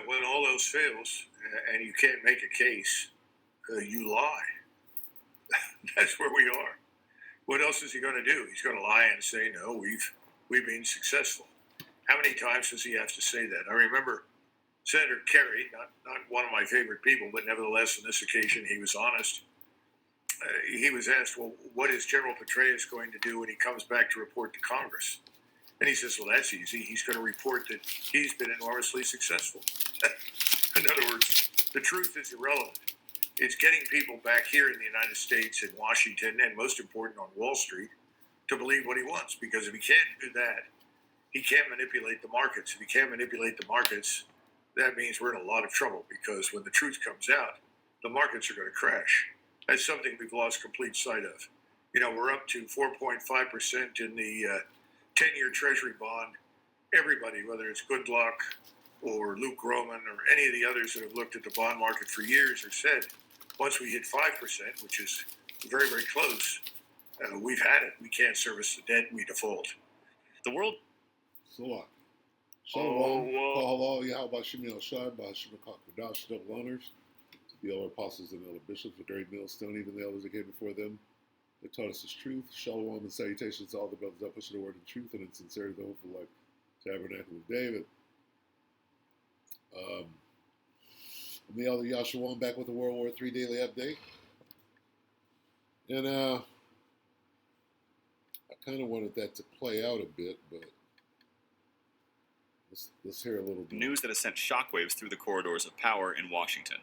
when all else fails and you can't make a case, you lie. That's where we are. What else is he going to do? He's going to lie and say, "No, we've been successful." How many times does he have to say that? I remember Senator Kerry, not one of my favorite people, but nevertheless, on this occasion, he was honest. He was asked, "Well, what is General Petraeus going to do when he comes back to report to Congress?" And he says, "Well, that's easy. He's going to report that he's been enormously successful." In other words, the truth is irrelevant. It's getting people back here in the United States, in Washington, and most important on Wall Street, to believe what he wants. Because if he can't do that, he can't manipulate the markets. If he can't manipulate the markets, that means we're in a lot of trouble. Because when the truth comes out, the markets are going to crash. That's something we've lost complete sight of. We're up to 4.5% in the 10-year Treasury bond. Everybody, whether it's Goodluck or Luke Roman or any of the others that have looked at the bond market for years, have said once we hit 5%, which is very, very close, we've had it. We can't service the debt. We default. The world. Salak. Shalom. Kahala Yahweh Shemi Shai Bashim Kadash, double honors. The elder apostles and elder bishops with great millstone, even the elders that came before them, that taught us his truth. Shalom and salutations to all the brothers that push the word of truth and in sincerity, the hopeful life, tabernacle of David. I'm the elder Yahshua, back with the World War III Daily Update. And I kind of wanted that to play out a bit, but let's hear a little bit. News that has sent shockwaves through the corridors of power in Washington.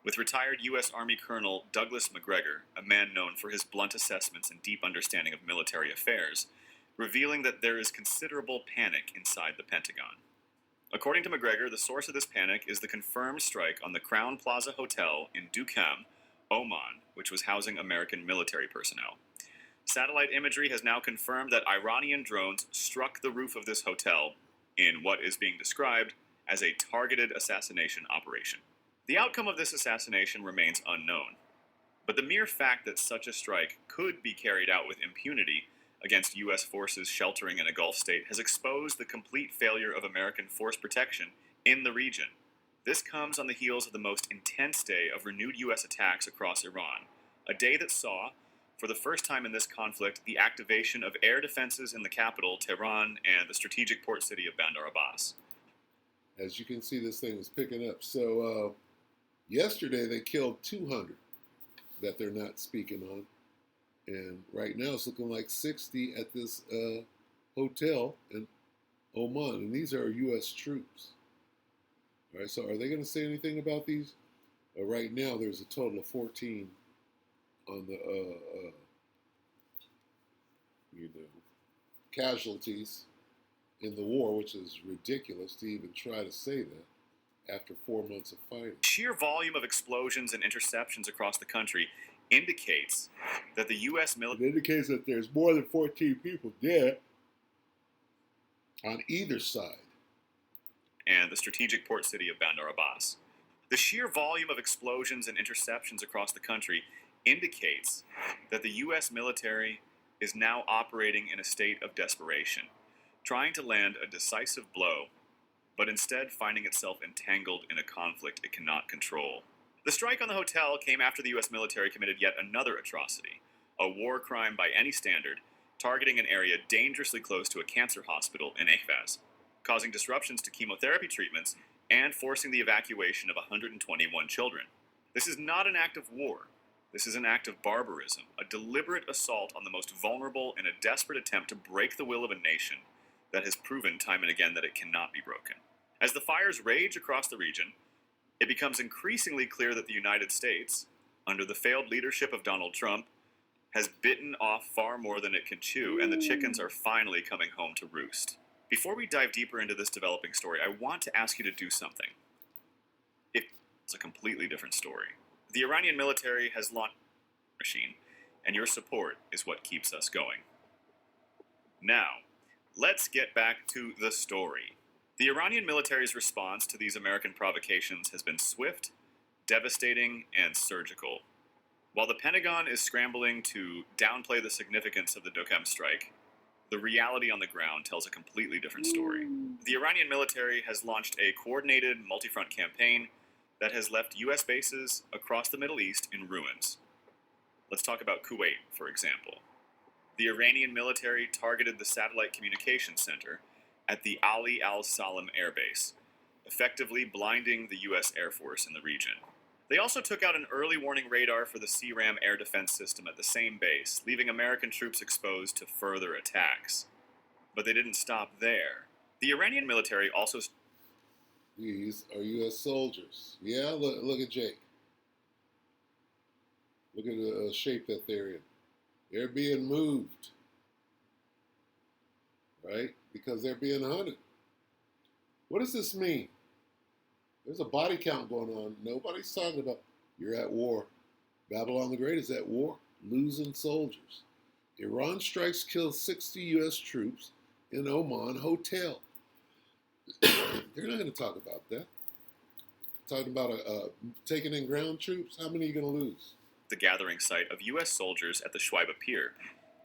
With retired U.S. Army Colonel Douglas Macgregor, a man known for his blunt assessments and deep understanding of military affairs, revealing that there is considerable panic inside the Pentagon. According to Macgregor, the source of this panic is the confirmed strike on the Crown Plaza Hotel in Duqm, Oman, which was housing American military personnel. Satellite imagery has now confirmed that Iranian drones struck the roof of this hotel in what is being described as a targeted assassination operation. The outcome of this assassination remains unknown, but the mere fact that such a strike could be carried out with impunity against U.S. forces sheltering in a Gulf state has exposed the complete failure of American force protection in the region. This comes on the heels of the most intense day of renewed U.S. attacks across Iran, a day that saw, for the first time in this conflict, the activation of air defenses in the capital, Tehran, and the strategic port city of Bandar Abbas. As you can see, this thing is picking up. So, yesterday they killed 200 that they're not speaking on. And right now it's looking like 60 at this hotel in Oman. And these are U.S. troops. All right, so are they going to say anything about these? Right now there's a total of 14 on the, casualties in the war, which is ridiculous to even try to say that after 4 months of fighting. Sheer volume of explosions and interceptions across the country indicates that the U.S. military... It indicates that there's more than 14 people dead on either side. And the strategic port city of Bandar Abbas. The sheer volume of explosions and interceptions across the country indicates that the U.S. military is now operating in a state of desperation, trying to land a decisive blow, but instead finding itself entangled in a conflict it cannot control. The strike on the hotel came after the U.S. military committed yet another atrocity, a war crime by any standard, targeting an area dangerously close to a cancer hospital in Ahvaz, causing disruptions to chemotherapy treatments and forcing the evacuation of 121 children. This is not an act of war. This is an act of barbarism, a deliberate assault on the most vulnerable in a desperate attempt to break the will of a nation that has proven time and again that it cannot be broken. As the fires rage across the region, it becomes increasingly clear that the United States, under the failed leadership of Donald Trump, has bitten off far more than it can chew, and the chickens are finally coming home to roost. Before we dive deeper into this developing story, I want to ask you to do something. It's a completely different story. The Iranian military has launched a machine, and your support is what keeps us going. Now, let's get back to the story. The Iranian military's response to these American provocations has been swift, devastating, and surgical. While the Pentagon is scrambling to downplay the significance of the Duqm strike, The reality on the ground tells a completely different story. The Iranian military has launched a coordinated multi-front campaign that has left U.S. bases across the Middle East in ruins. Let's talk about Kuwait, for example. The Iranian military targeted the satellite communications center at the Ali al-Salam Air Base, effectively blinding the U.S. Air Force in the region. They also took out an early warning radar for the CRAM air defense system at the same base, leaving American troops exposed to further attacks. But they didn't stop there. The Iranian military also... These are U.S. soldiers. Yeah, look at Jake. Look at the shape that they're in. They're being moved, right? Because they're being hunted. What does this mean? There's a body count going on. Nobody's talking about you're at war. Babylon the Great is at war, losing soldiers. Iran strikes kills 60 U.S. troops in Oman hotel. They're not going to talk about that. Talking about taking in ground troops. How many are you going to lose? The gathering site of U.S. soldiers at the Shuaiba Pier,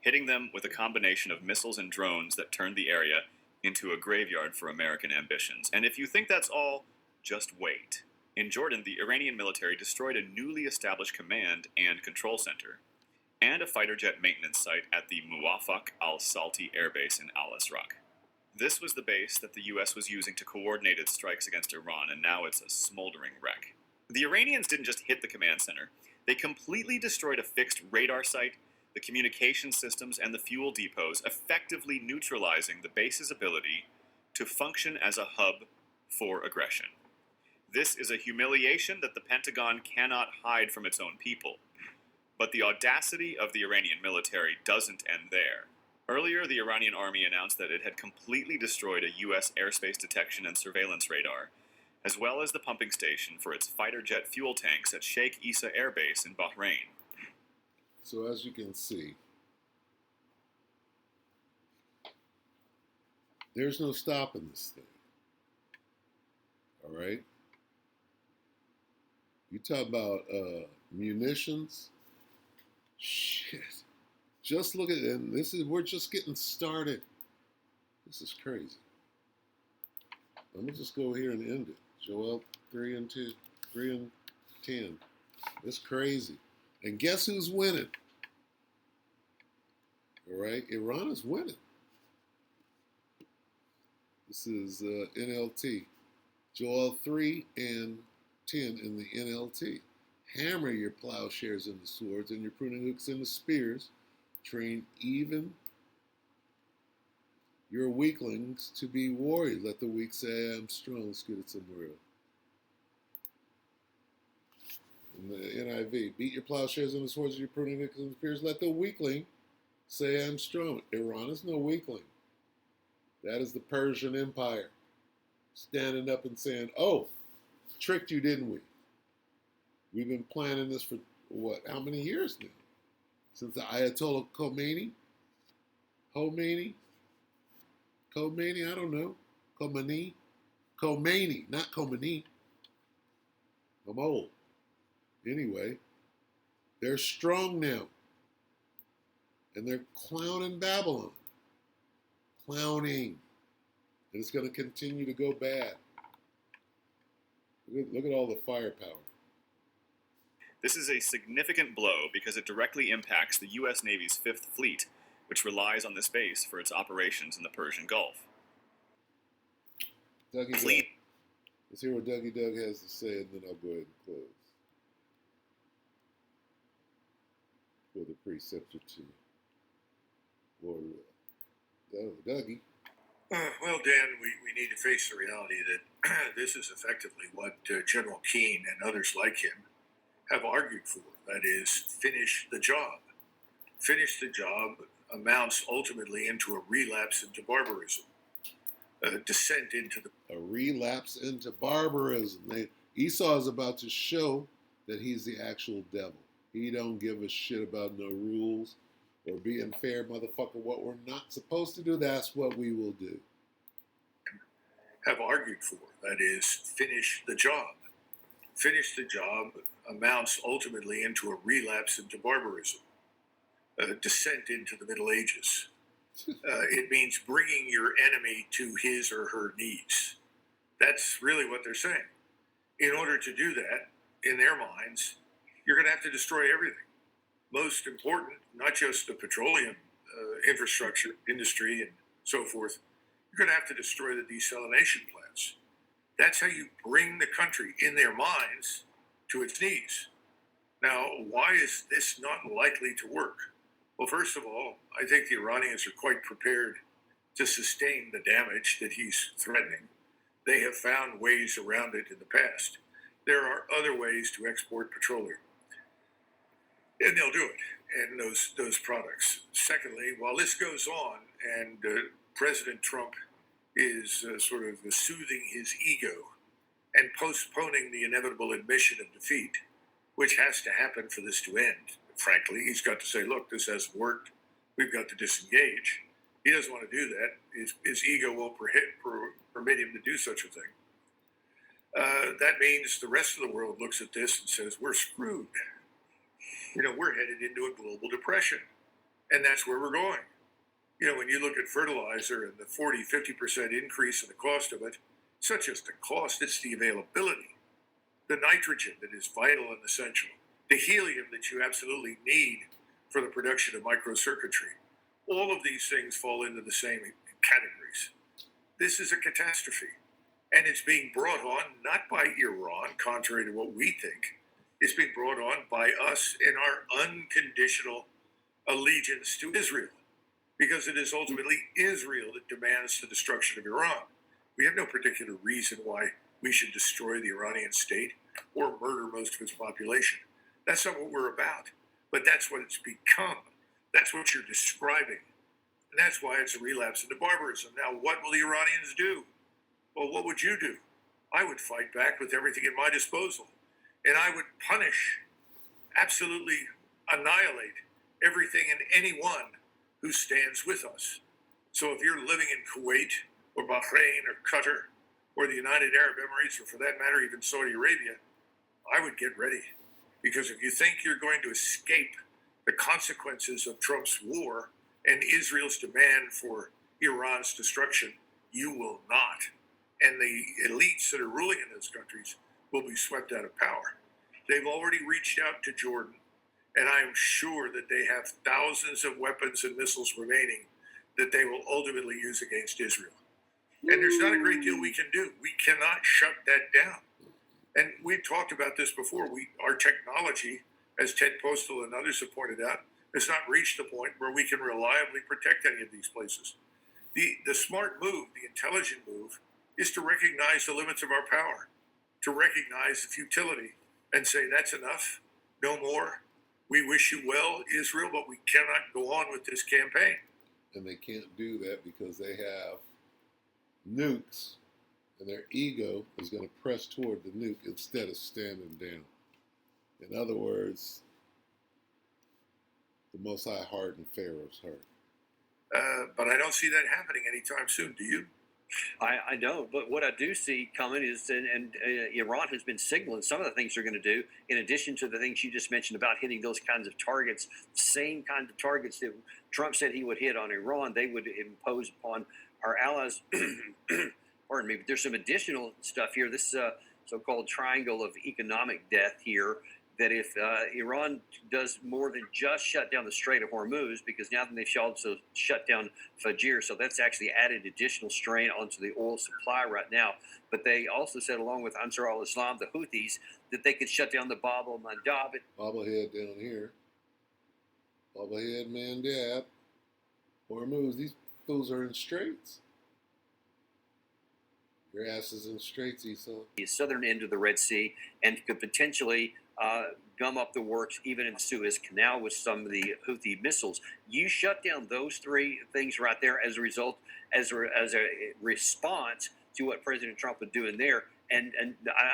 hitting them with a combination of missiles and drones that turned the area into a graveyard for American ambitions. And if you think that's all, just wait. In Jordan, the Iranian military destroyed a newly established command and control center, and a fighter jet maintenance site at the Muwafaq al-Salti Air Base in Al-Asraq. This was the base that the U.S. was using to coordinate its strikes against Iran, and now it's a smoldering wreck. The Iranians didn't just hit the command center. They completely destroyed a fixed radar site, the communication systems, and the fuel depots, effectively neutralizing the base's ability to function as a hub for aggression. This is a humiliation that the Pentagon cannot hide from its own people. But the audacity of the Iranian military doesn't end there. Earlier, the Iranian army announced that it had completely destroyed a U.S. airspace detection and surveillance radar, as well as the pumping station for its fighter jet fuel tanks at Sheikh Issa Air Base in Bahrain. So as you can see, there's no stopping this thing. All right? You talk about munitions. Shit. Just look at it. And we're just getting started. This is crazy. Let me just go here and end it. Joel 3 and 10. It's crazy. And guess who's winning? All right, Iran is winning. This is NLT. Joel 3 and 10 in the NLT. Hammer your plowshares into swords and your pruning hooks into spears. Train even your weaklings to be warriors. Let the weak say, I'm strong. Let's get it somewhere else. In the NIV, beat your plowshares into swords and your pruning hooks into spears. Let the weakling say, I'm strong. Iran is no weakling. That is the Persian Empire standing up and saying, oh, tricked you, didn't we? We've been planning this for, what, how many years now? Since the Ayatollah Khomeini, I don't know, Khomeini, not Khomeini. I'm old. Anyway, they're strong now. And they're clowning Babylon. Clowning. And it's going to continue to go bad. Look at all the firepower. This is a significant blow because it directly impacts the U.S. Navy's Fifth Fleet, which relies on this base for its operations in the Persian Gulf. Dougie Doug. Let's hear what Dougie Doug has to say, and then I'll go ahead and close. For the preceptor to Lord Will. Dougie. Well, Dan, we need to face the reality that this is effectively what General Keane and others like him have argued for. That is, finish the job. Finish the job amounts ultimately into a relapse into barbarism, a descent into the... A relapse into barbarism. Esau is about to show that he's the actual devil. He don't give a shit about no rules or being fair, motherfucker. What we're not supposed to do, that's what we will do. Have argued for. That is, finish the job. Finish the job amounts ultimately into a relapse into barbarism, a descent into the Middle Ages. It means bringing your enemy to his or her knees. That's really what they're saying. In order to do that, in their minds, you're going to have to destroy everything. Most important, not just the petroleum infrastructure, industry, and so forth, you're going to have to destroy the desalination plants. That's how you bring the country, in their minds, to its knees. Now, why is this not likely to work? Well, first of all, I think the Iranians are quite prepared to sustain the damage that he's threatening. They have found ways around it in the past. There are other ways to export petroleum, and they'll do it, and those products. Secondly, while this goes on, and President Trump is sort of soothing his ego and postponing the inevitable admission of defeat, which has to happen for this to end. Frankly, he's got to say, look, this hasn't worked. We've got to disengage. He doesn't want to do that. His ego will permit him to do such a thing. That means the rest of the world looks at this and says, we're screwed. We're headed into a global depression. And that's where we're going. When you look at fertilizer and the 40-50% increase in the cost of it, it's not just the cost, it's the availability. The nitrogen that is vital and essential, the helium that you absolutely need for the production of microcircuitry. All of these things fall into the same categories. This is a catastrophe. And it's being brought on not by Iran, contrary to what we think. It's being brought on by us in our unconditional allegiance to Israel, because it is ultimately Israel that demands the destruction of Iran. We have no particular reason why we should destroy the Iranian state or murder most of its population. That's not what we're about, but that's what it's become. That's what you're describing. And that's why it's a relapse into barbarism. Now, what will the Iranians do? Well, what would you do? I would fight back with everything at my disposal. And I would punish, absolutely annihilate everything and anyone who stands with us. So if you're living in Kuwait or Bahrain or Qatar or the United Arab Emirates, or for that matter, even Saudi Arabia, I would get ready. Because if you think you're going to escape the consequences of Trump's war and Israel's demand for Iran's destruction, you will not. And the elites that are ruling in those countries will be swept out of power. They've already reached out to Jordan, and I'm sure that they have thousands of weapons and missiles remaining that they will ultimately use against Israel. And there's not a great deal we can do. We cannot shut that down. And we've talked about this before. Our technology, as Ted Postal and others have pointed out, has not reached the point where we can reliably protect any of these places. The smart move, the intelligent move, is to recognize the limits of our power, to recognize the futility and say, that's enough, no more. We wish you well, Israel, but we cannot go on with this campaign. And they can't do that because they have nukes, and their ego is going to press toward the nuke instead of standing down. In other words, the Most High hardened Pharaoh's heart. But I don't see that happening anytime soon. Do you? I don't, but what I do see coming is, and Iran has been signaling some of the things they're going to do, in addition to the things you just mentioned about hitting those kinds of targets, same kind of targets that Trump said he would hit on Iran, they would impose upon our allies. Pardon me, but there's some additional stuff here. This so-called triangle of economic death here, that if Iran does more than just shut down the Strait of Hormuz, because now they've also shut down Fajr, so that's actually added additional strain onto the oil supply right now. But they also said, along with Ansar al-Islam, the Houthis, that they could shut down the Bab al-Mandab. Bobblehead down here. Bobblehead, Mandab, Hormuz. These fools are in straits. Your ass is in straits, Esau. The southern end of the Red Sea, and could potentially gum up the works even in the Suez Canal with some of the Houthi missiles. You shut down those three things right there as a result, as a response to what President Trump was doing there. And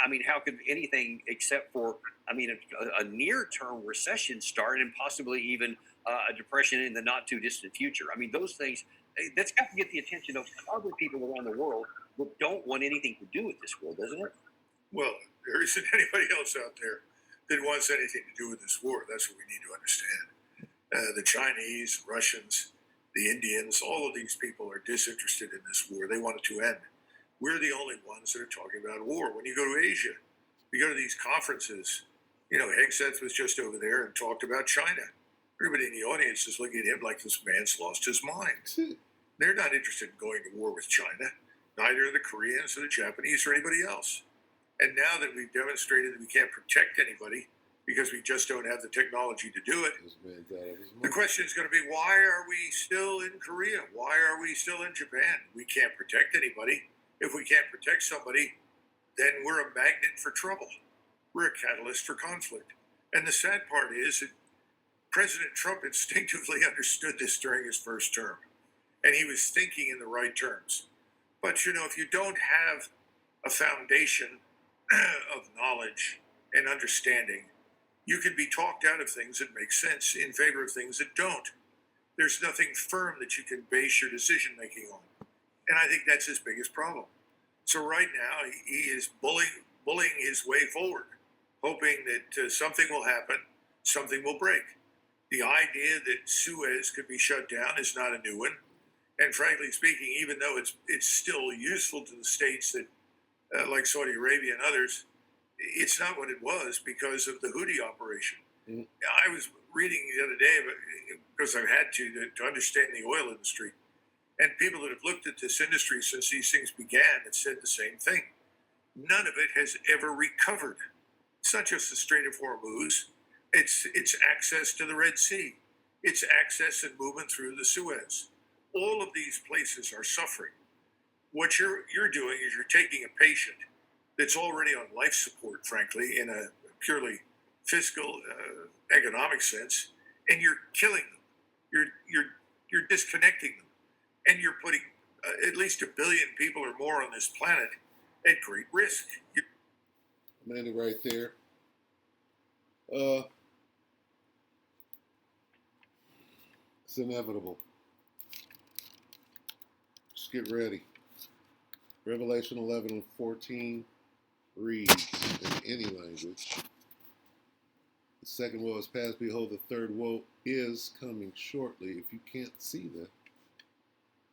I mean, how could anything except for, I mean, a near-term recession start, and possibly even a depression in the not-too-distant future? I mean, those things, that's got to get the attention of other people around the world that don't want anything to do with this war, doesn't it? Well, there isn't anybody else out there that wants anything to do with this war. That's what we need to understand. The Chinese, Russians, the Indians, all of these people are disinterested in this war. They want it to end. We're the only ones that are talking about war. When you go to Asia, you go to these conferences, Hegseth was just over there and talked about China. Everybody in the audience is looking at him like this man's lost his mind. They're not interested in going to war with China. Neither are the Koreans or the Japanese or anybody else. And now that we've demonstrated that we can't protect anybody because we just don't have the technology to do it, This man's out of his the mind. question is going to be, why are we still in Korea? Why are we still in Japan? We can't protect anybody. If we can't protect somebody, then we're a magnet for trouble. We're a catalyst for conflict. And the sad part is that President Trump instinctively understood this during his first term. And he was thinking in the right terms. But, if you don't have a foundation of knowledge and understanding, you can be talked out of things that make sense in favor of things that don't. There's nothing firm that you can base your decision making on. And I think that's his biggest problem. So right now, he is bullying his way forward, hoping that something will happen, something will break. The idea that Suez could be shut down is not a new one. And frankly speaking, even though it's still useful to the states that, like Saudi Arabia and others, it's not what it was because of the Houthi operation. Mhm. I was reading the other day, because I've had to understand the oil industry, and people that have looked at this industry since these things began have said the same thing. None of it has ever recovered. It's not just the Strait of Hormuz. It's access to the Red Sea. It's access and movement through the Suez. All of these places are suffering. What you're doing is you're taking a patient that's already on life support, frankly, in a purely fiscal, economic sense, and you're killing them. You're disconnecting them, and you're putting at least 1 billion people or more on this planet at great risk. Amanda, right there. It's inevitable. Just get ready. Revelation 11:14 reads in any language. The second woe is past. Behold, the third woe is coming shortly. If you can't see that,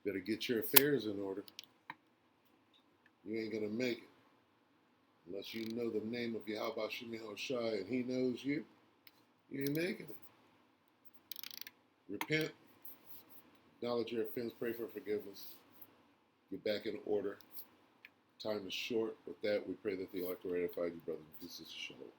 better get your affairs in order. You ain't going to make it. Unless you know the name of Yahweh Shem Yahushai and he knows you, you ain't making it. Repent, acknowledge your offense, pray for forgiveness, get back in order. Time is short. With that, we pray that the elect will ratify you, brothers and sisters. Shalom.